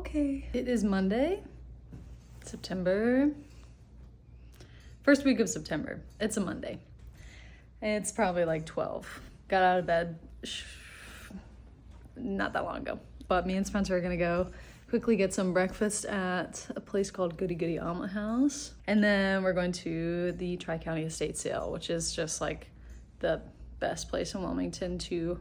Okay. It is Monday, September, first week of September. It's a Monday. It's probably like 12. Got out of bed not that long ago. But me and Spencer are gonna go quickly get some breakfast at a place called Goody Goody Omelet House. And then we're going to the Tri-County Estate Sale, which is just like the best place in Wilmington to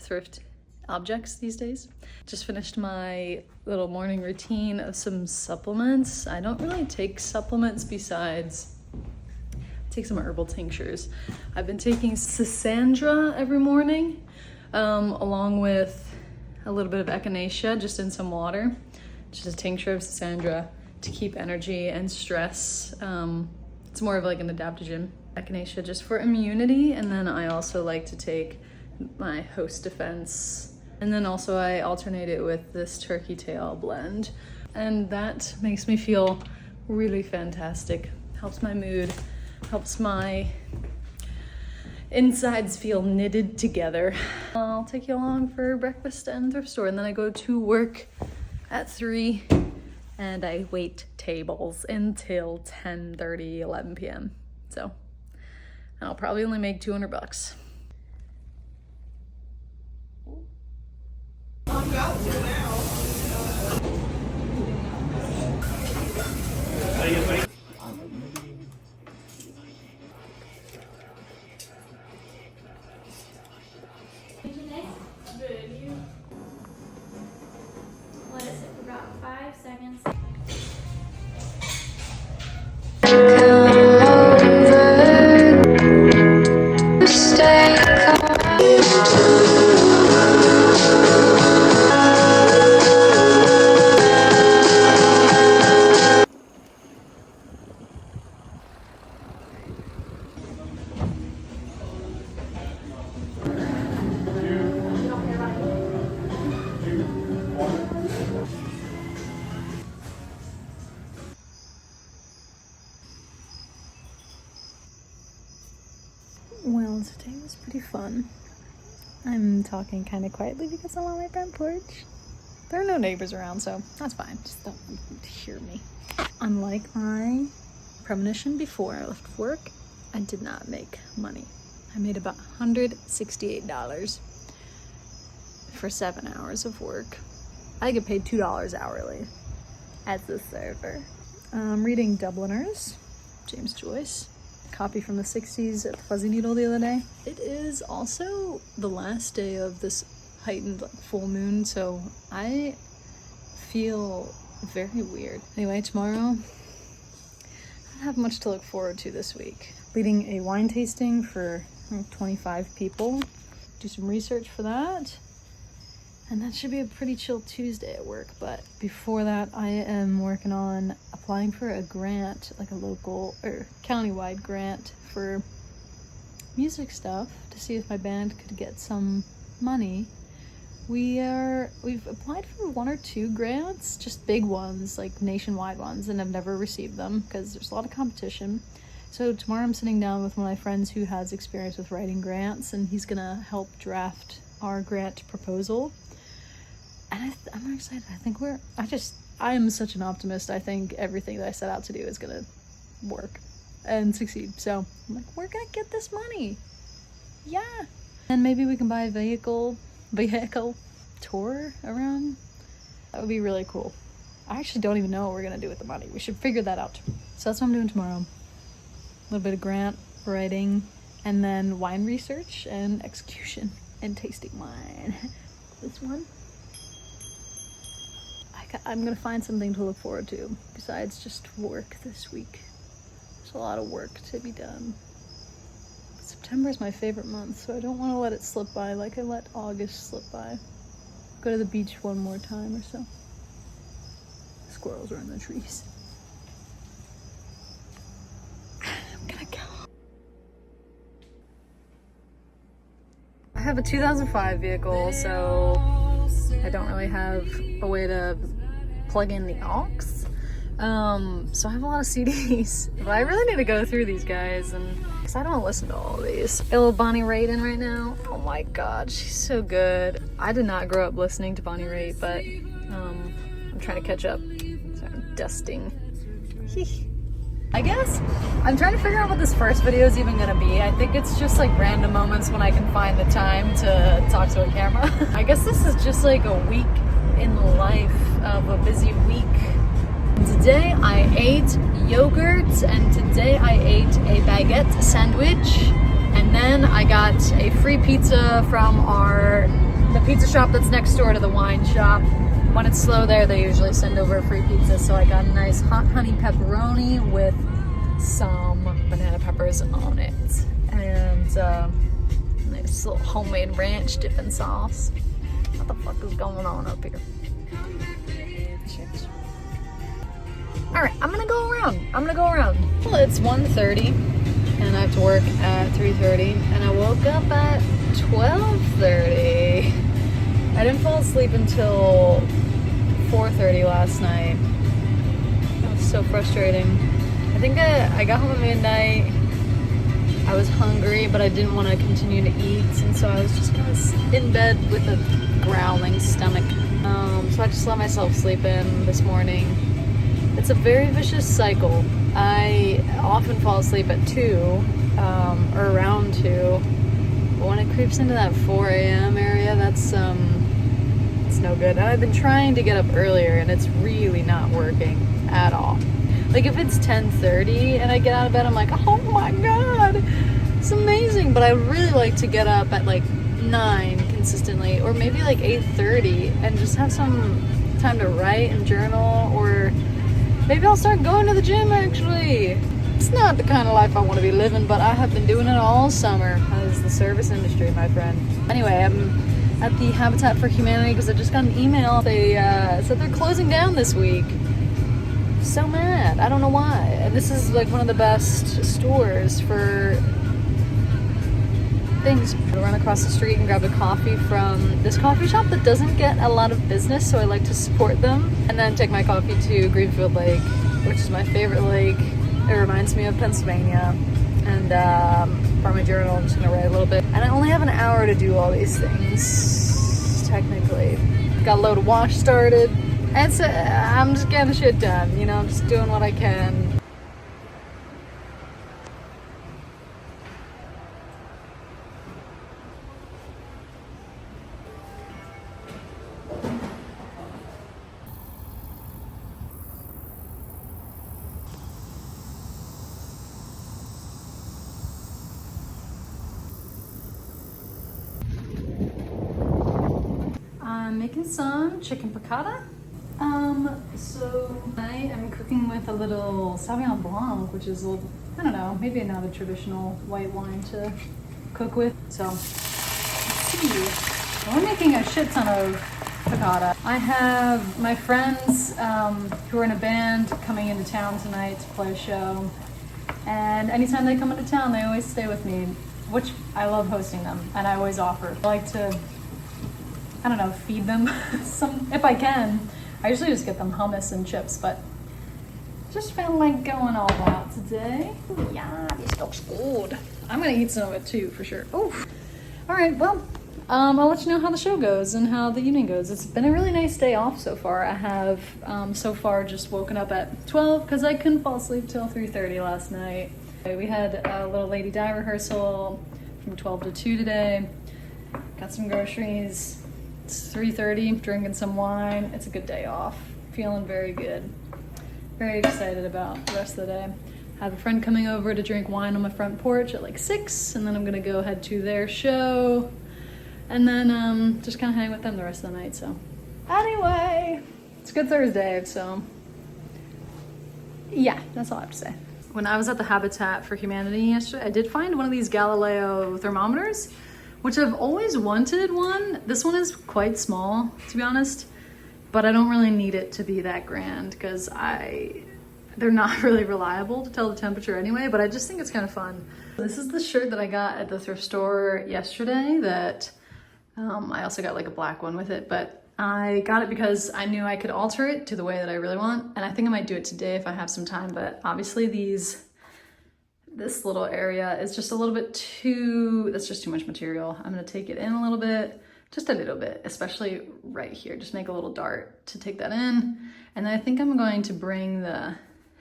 thrift objects these days. Just finished my little morning routine of some supplements. I don't really take supplements besides take some herbal tinctures. I've been taking Sisandra every morning, along with a little bit of echinacea just in some water. Just a tincture of Sisandra to keep energy and stress. It's more of like an adaptogen. Echinacea just for immunity, and then I also like to take my host defense, and then also I alternate it with this turkey tail blend, and that makes me feel really fantastic. Helps my mood, helps my insides feel knitted together. I'll take you along for breakfast and thrift store, and then I go to work at 3 and I wait tables until 10:30, 11 p.m. So I'll probably only make $200. I'm about to now. What is it? For about 5 seconds. Well, today was pretty fun. I'm talking kind of quietly because I'm on my front porch. There are no neighbors around, so that's fine. Just don't hear me. Unlike my premonition before I left work, I did not make money. I made about $168 for 7 hours of work. I get paid $2 hourly as the server. I'm reading Dubliners, James Joyce. Copy from the 60s at the Fuzzy Needle the other day. It is also the last day of this heightened full moon, so I feel very weird. Anyway, tomorrow, I don't have much to look forward to this week. Leading a wine tasting for 25 people. Do some research for that. And that should be a pretty chill Tuesday at work. But before that, I am working on applying for a grant, like a local or countywide grant for music stuff, to see if my band could get some money. We've applied for 1 or 2 grants, just big ones, like nationwide ones, and I've never received them because there's a lot of competition. So tomorrow I'm sitting down with one of my friends who has experience with writing grants, and he's gonna help draft our grant proposal. And I'm excited. I am such an optimist. I think everything that I set out to do is gonna work and succeed. So I'm like, we're gonna get this money. Yeah. And maybe we can buy a vehicle tour around. That would be really cool. I actually don't even know what we're gonna do with the money. We should figure that out. So that's what I'm doing tomorrow. A little bit of grant writing, and then wine research and execution and tasting wine. This one. I'm gonna find something to look forward to besides just work this week. There's a lot of work to be done. September is my favorite month, so I don't want to let it slip by like I let August slip by. Go to the beach one more time or so. Squirrels are in the trees. I'm gonna go. I have a 2005 vehicle, so I don't really have a way to plug in the aux. So I have a lot of CDs, but I really need to go through these guys, and because I don't listen to all of these. Got a little Bonnie Raitt in right now. Oh my god, she's so good. I did not grow up listening to Bonnie Raitt, but I'm trying to catch up. So I'm dusting. I guess I'm trying to figure out what this first video is even gonna be. I think it's just like random moments when I can find the time to talk to a camera. I guess this is just like a week in the life of a busy week. Today I ate yogurt, and today I ate a baguette sandwich, and then I got a free pizza from the pizza shop that's next door to the wine shop. When it's slow there, they usually send over a free pizza, so I got a nice hot honey pepperoni with some banana peppers on it, and nice little homemade ranch dipping sauce. What the fuck is going on up here? Alright, I'm gonna go around. Well, it's 1:30 and I have to work at 3:30, and I woke up at 12:30. I didn't fall asleep until 4:30 last night. That was so frustrating. I think I got home at midnight. I was hungry, but I didn't want to continue to eat, and so I was just kind of in bed with a growling stomach. So I just let myself sleep in this morning. It's a very vicious cycle. I often fall asleep at 2, or around 2. But when it creeps into that 4 a.m. area, that's it's no good. And I've been trying to get up earlier, and it's really not working at all. Like if it's 10:30 and I get out of bed, I'm like, oh my god, it's amazing. But I would really like to get up at like 9 consistently, or maybe like 8:30, and just have some time to write and journal, or maybe I'll start going to the gym actually. It's not the kind of life I want to be living, but I have been doing it all summer. That is the service industry, my friend. Anyway, I'm at the Habitat for Humanity because I just got an email. They said they're closing down this week. So mad. I don't know why. And this is like one of the best stores for things. I run across the street and grab a coffee from this coffee shop that doesn't get a lot of business, so I like to support them. And then take my coffee to Greenfield Lake, which is my favorite lake. It reminds me of Pennsylvania. And for my journal, I'm just gonna write a little bit. And I only have an hour to do all these things, technically. Got a load of wash started. And so I'm just getting shit done, you know, I'm just doing what I can. I'm making some chicken piccata. So I am cooking with a little Sauvignon Blanc, which is a little, I don't know, maybe not a traditional white wine to cook with. So let's see. We're making a shit ton of piccata. I have my friends who are in a band coming into town tonight to play a show. And anytime they come into town, they always stay with me, which I love hosting them, and I always offer. I like to, I don't know, feed them some, if I can. I usually just get them hummus and chips, but just felt like going all out today. Yeah, this looks good. I'm gonna eat some of it too, for sure. Oof. All right, well, I'll let you know how the show goes and how the evening goes. It's been a really nice day off so far. I have so far just woken up at 12 because I couldn't fall asleep till 3:30 last night. We had a little Lady Di rehearsal from 12 to 2 today. Got some groceries. It's 3:30, drinking some wine. It's a good day off. Feeling very good. Very excited about the rest of the day. I have a friend coming over to drink wine on my front porch at like 6, and then I'm gonna go head to their show, and then just kind of hang with them the rest of the night. So anyway, it's Good Thursday, so yeah, that's all I have to say. When I was at the Habitat for Humanity yesterday, I did find one of these Galileo thermometers, which I've always wanted one. This one is quite small, to be honest, but I don't really need it to be that grand because they're not really reliable to tell the temperature anyway, but I just think it's kind of fun. This is the shirt that I got at the thrift store yesterday that I also got like a black one with it, but I got it because I knew I could alter it to the way that I really want, and I think I might do it today if I have some time, but obviously this little area is just a little bit too, that's just too much material. I'm gonna take it in a little bit, just a little bit, especially right here. Just make a little dart to take that in. And then I think I'm going to bring the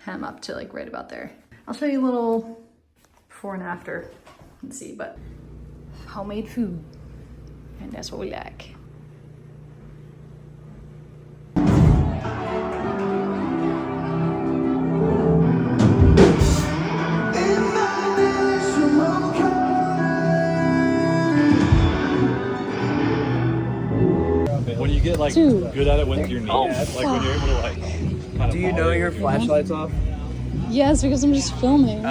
hem up to like right about there. I'll show you a little before and after. Let's see, but homemade food. And that's what we like. When you get like good at it with your knees, like when you're able to like kind of. Do you know your flashlight's off? Yes, because I'm just filming.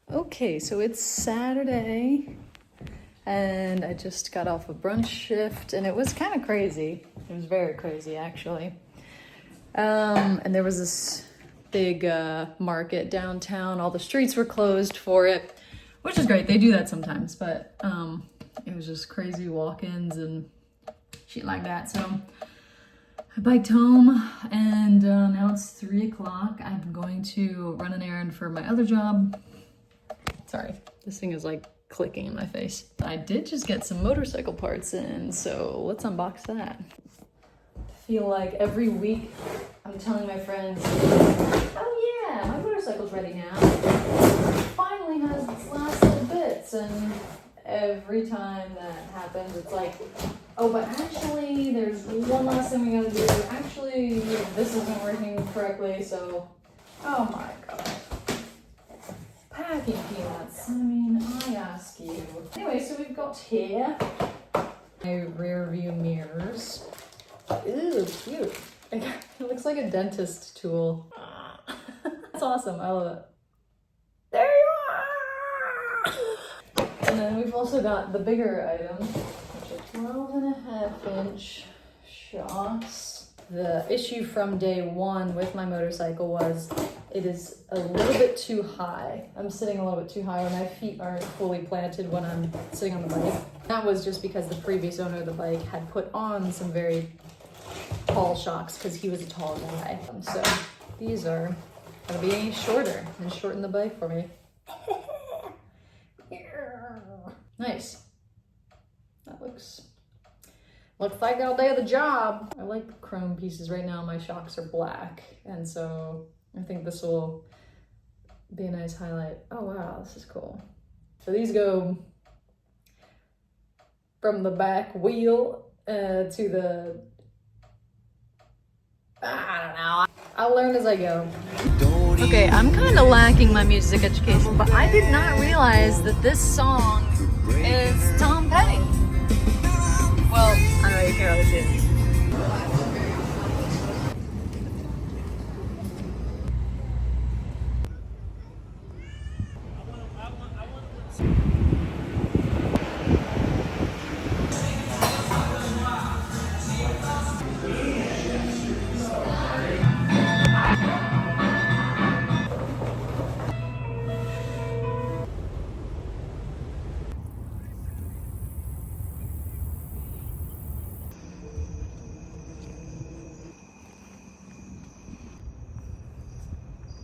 Okay, so it's Saturday and I just got off a brunch shift and it was kind of crazy. It was very crazy actually. And there was this big market downtown. All the streets were closed for it, which is great. They do that sometimes, but it was just crazy walk-ins and shit like that. So I biked home and now it's 3 o'clock. I'm going to run an errand for my other job. Sorry, this thing is like clicking in my face. I did just get some motorcycle parts in, so let's unbox that. I feel like every week I'm telling my friends, oh yeah, my motorcycle's ready now. It finally has its last little bits, and every time that happens, it's like, oh, but actually there's one last thing we gotta do. Actually, this isn't working correctly, so, oh my god. Packing peanuts. I mean, I ask you. Anyway, so we've got here my rear view mirrors. Ew, cute. It looks like a dentist tool. That's awesome. I love it. There you are! And then we've also got the bigger items, which are 12.5-inch shocks. The issue from day one with my motorcycle was it is a little bit too high. I'm sitting a little bit too high, or my feet aren't fully planted when I'm sitting on the bike. That was just because the previous owner of the bike had put on some very tall shocks because he was a tall guy. So these are gonna be shorter and shorten the bike for me. Nice. That looks like all day of the job. I like chrome pieces right now. My shocks are black, and so I think this will be a nice highlight. Oh wow, this is cool. So these go from the back wheel to the, I don't know. I'll learn as I go. Okay, I'm kind of lacking my music education, but I did not realize that this song is Tom Petty. Well, I know you can really see it.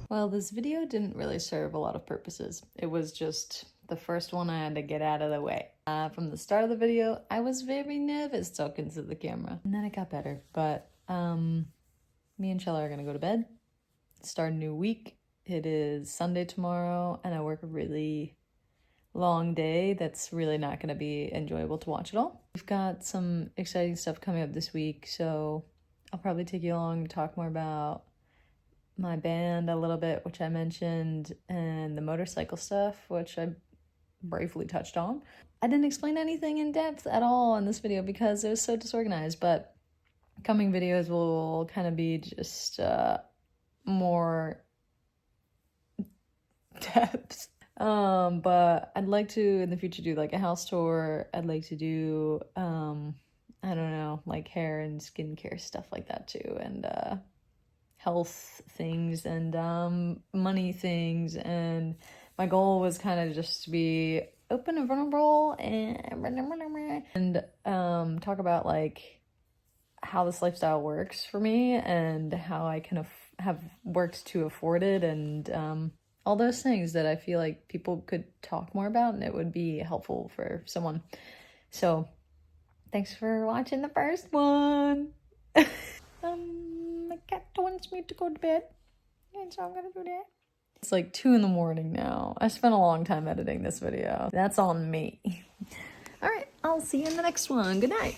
Well, this video didn't really serve a lot of purposes. It was just the first one I had to get out of the way. From the start of the video, I was very nervous talking to the camera. And then it got better. But me and Shella are gonna go to bed, start a new week. It is Sunday tomorrow, and I work a really long day that's really not gonna be enjoyable to watch at all. We've got some exciting stuff coming up this week, so I'll probably take you along to talk more about my band a little bit, which I mentioned, and the motorcycle stuff, which I briefly touched on. I didn't explain anything in depth at all in this video because it was so disorganized, but coming videos will kind of be just more depth. But I'd like to in the future do like a house tour. I'd like to do I don't know, like hair and skincare stuff like that too, and health things and money things, and my goal was kind of just to be open and vulnerable and talk about like how this lifestyle works for me and how I can have worked to afford it, and all those things that I feel like people could talk more about and it would be helpful for someone. So thanks for watching the first one. My cat wants me to go to bed, and so I'm gonna do that. It's like 2 a.m. now. I spent a long time editing this video. That's on me. All right, I'll see you in the next one. Good night.